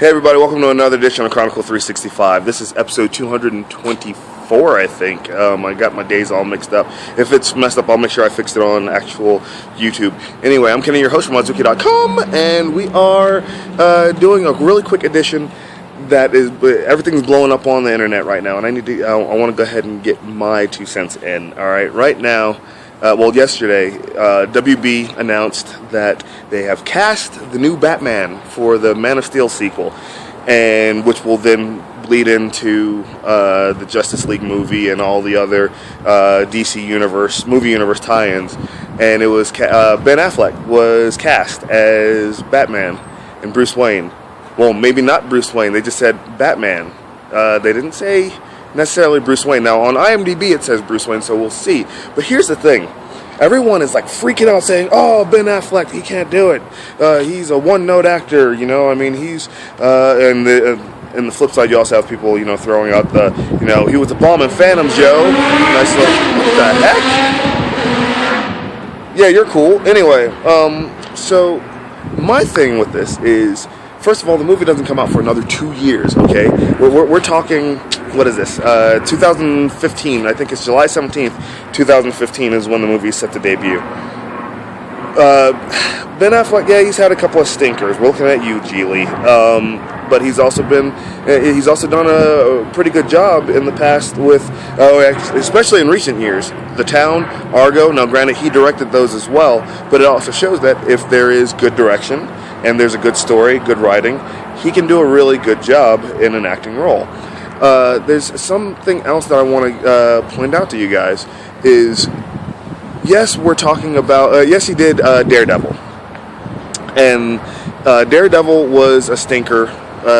Hey everybody, welcome to another edition of Chronicle365. This is episode 224, I think. I got my days all mixed up. If it's messed up, I'll make sure I fix it on actual YouTube. Anyway, I'm Kenny, your host from Wazuki.com, and we are doing a really quick edition that is, everything's blowing up on the internet right now, and I want to go ahead and get my 2 cents in. Alright, right now, yesterday, WB announced that they have cast the new Batman for the Man of Steel sequel, and which will then bleed into the Justice League movie and all the other DC movie universe tie-ins. And it was Ben Affleck was cast as Batman and Bruce Wayne. Well, maybe not Bruce Wayne. They just said Batman. They didn't say necessarily Bruce Wayne. Now, on IMDb it says Bruce Wayne, so we'll see. But here's the thing. Everyone is like freaking out saying, oh, Ben Affleck, he can't do it. He's a one-note actor, you know. I mean, he's... and the flip side, you also have people, you know, throwing out the, you know, he was a bomb in Phantom, Joe. Nice little... What the heck? Yeah, you're cool. Anyway, so my thing with this is... First of all, the movie doesn't come out for another 2 years, okay? We're talking, what is this, 2015, I think it's July 17th, 2015 is when the movie is set to debut. Ben Affleck, yeah, he's had a couple of stinkers. We're looking at you, Geely. But he's also done a pretty good job in the past with, especially in recent years, The Town, Argo. Now, granted, he directed those as well, but it also shows that if there is good direction, and there's a good story, good writing, he can do a really good job in an acting role. There's something else that I want to point out to you guys is, yes, we're talking about, yes, he did Daredevil. And Daredevil was a stinker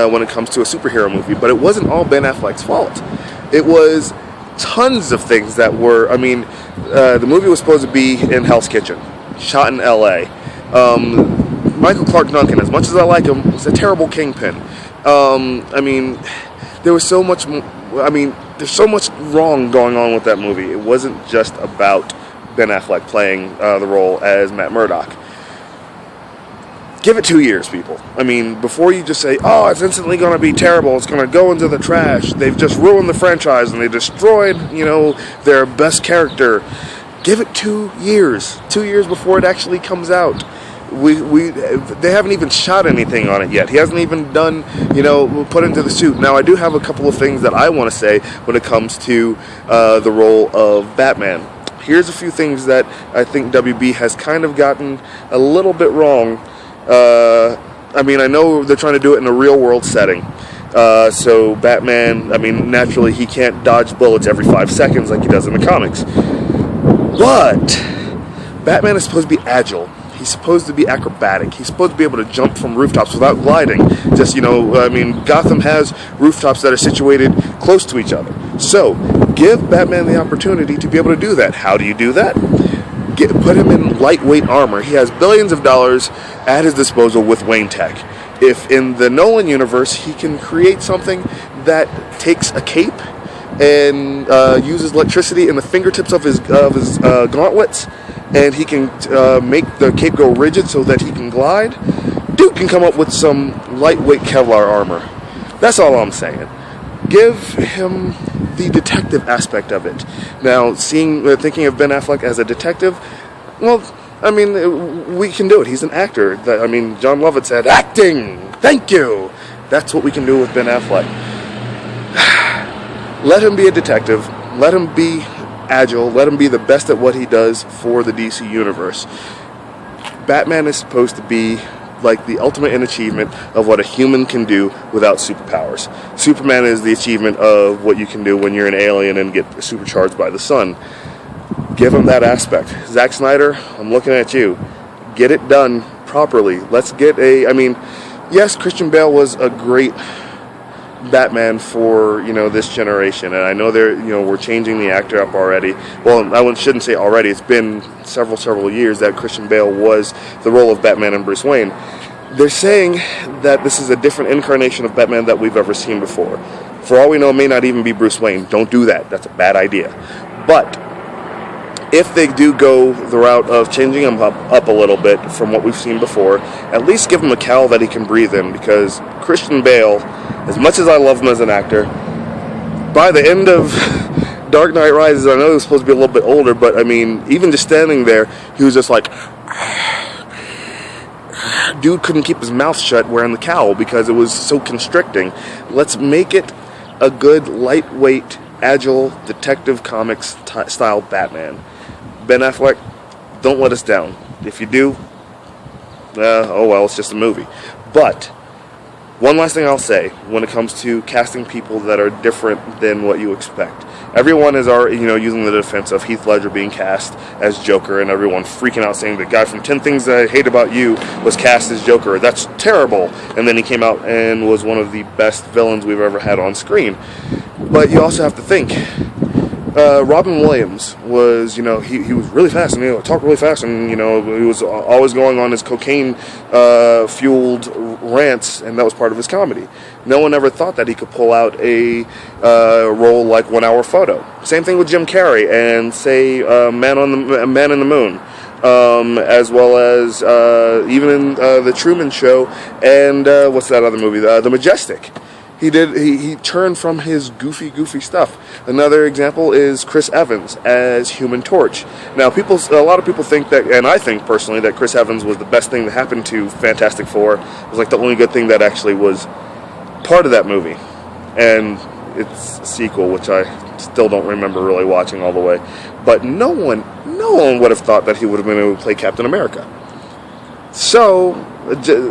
when it comes to a superhero movie, but it wasn't all Ben Affleck's fault. It was tons of things that were, I mean, the movie was supposed to be in Hell's Kitchen, shot in L.A., Michael Clark Duncan, as much as I like him, was a terrible kingpin. I mean, there's so much wrong going on with that movie. It wasn't just about Ben Affleck playing the role as Matt Murdock. Give it 2 years, people. I mean, before you just say, oh, it's instantly going to be terrible, it's going to go into the trash, they've just ruined the franchise and they destroyed, you know, their best character. Give it 2 years. 2 years before it actually comes out. They haven't even shot anything on it yet. He hasn't even done, you know, put into the suit. Now, I do have a couple of things that I want to say when it comes to the role of Batman. Here's a few things that I think WB has kind of gotten a little bit wrong. I mean, I know they're trying to do it in a real-world setting. So Batman, I mean, naturally, he can't dodge bullets every 5 seconds like he does in the comics. But Batman is supposed to be agile. He's supposed to be acrobatic. He's supposed to be able to jump from rooftops without gliding. Just, you know, I mean, Gotham has rooftops that are situated close to each other. So, give Batman the opportunity to be able to do that. How do you do that? Put him in lightweight armor. He has billions of dollars at his disposal with Wayne Tech. If in the Nolan universe, he can create something that takes a cape and uses electricity in the fingertips of his gauntlets, and he can make the cape go rigid so that he can glide, dude can come up with some lightweight Kevlar armor. That's all I'm saying. Give him the detective aspect of it. Now, thinking of Ben Affleck as a detective, well, I mean, we can do it. He's an actor. I mean, John Lovett said, acting! Thank you! That's what we can do with Ben Affleck. Let him be a detective. Let him be agile. Let him be the best at what he does for the DC universe. Batman is supposed to be like the ultimate in achievement of what a human can do without superpowers. Superman is the achievement of what you can do when you're an alien and get supercharged by the sun. Give him that aspect. Zack Snyder, I'm looking at you. Get it done properly. Let's get I mean, yes, Christian Bale was a great Batman for, you know, this generation, and I know we're changing the actor up already. Well, I shouldn't say already. It's been several years that Christian Bale was the role of Batman and Bruce Wayne. They're saying that this is a different incarnation of Batman that we've ever seen before. For all we know, it may not even be Bruce Wayne. Don't do that. That's a bad idea. But if they do go the route of changing him up a little bit from what we've seen before, at least give him a cowl that he can breathe in, because Christian Bale, as much as I love him as an actor, by the end of Dark Knight Rises, I know he was supposed to be a little bit older, but I mean, even just standing there, he was just like, dude couldn't keep his mouth shut wearing the cowl because it was so constricting. Let's make it a good, lightweight, agile, Detective Comics style Batman. Ben Affleck, don't let us down. If you do, oh well, it's just a movie. But one last thing I'll say when it comes to casting people that are different than what you expect. Everyone is already, using the defense of Heath Ledger being cast as Joker, and everyone freaking out saying the guy from 10 Things That I Hate About You was cast as Joker. That's terrible. And then he came out and was one of the best villains we've ever had on screen. But you also have to think, Robin Williams was, he was really fast, and talked really fast, and he was always going on his cocaine fueled rants, and that was part of his comedy. No one ever thought that he could pull out a role like 1 Hour Photo. Same thing with Jim Carrey and say Man in the Moon, as well as even in the Truman Show and what's that other movie, The Majestic. He turned from his goofy stuff. Another example is Chris Evans as Human Torch. Now, a lot of people think that, and I think personally, that Chris Evans was the best thing that happened to Fantastic Four. It was like the only good thing that actually was part of that movie. And it's a sequel, which I still don't remember really watching all the way. But no one would have thought that he would have been able to play Captain America. So,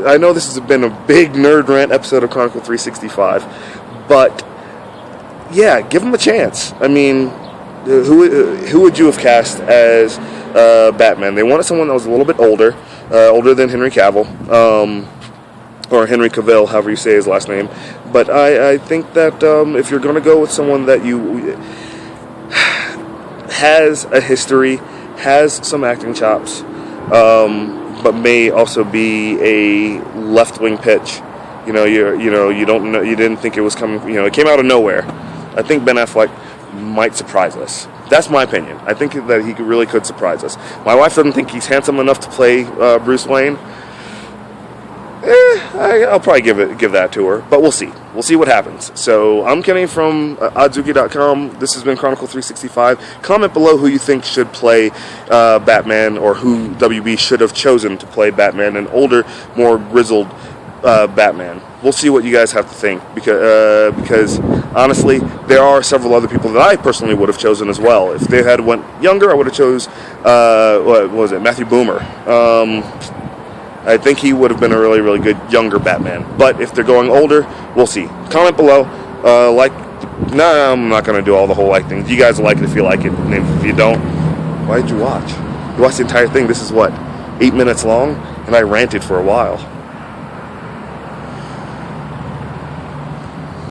I know this has been a big nerd rant episode of Chronicle365, but yeah, give him a chance. I mean, who would you have cast as Batman? They wanted someone that was a little bit older than Henry Cavill, or Henry Cavill, however you say his last name. But I think that if you're going to go with someone that has a history, has some acting chops, but may also be a left-wing pitch. You don't know, you didn't think it was coming. It came out of nowhere. I think Ben Affleck might surprise us. That's my opinion. I think that he really could surprise us. My wife doesn't think he's handsome enough to play Bruce Wayne. I'll probably give that to her, but we'll see. We'll see what happens. So I'm Kenny from Adzuki.com. This has been Chronicle365. Comment below who you think should play Batman, or who WB should have chosen to play Batman, an older, more grizzled Batman. We'll see what you guys have to think, because honestly, there are several other people that I personally would have chosen as well. If they had went younger, I would have chose Matthew Boomer. I think he would have been a really, really good younger Batman. But if they're going older, we'll see. Comment below. I'm not going to do all the whole like thing. You guys will like it if you like it. And if you don't, why did you watch? You watched the entire thing. This is 8 minutes long? And I ranted for a while.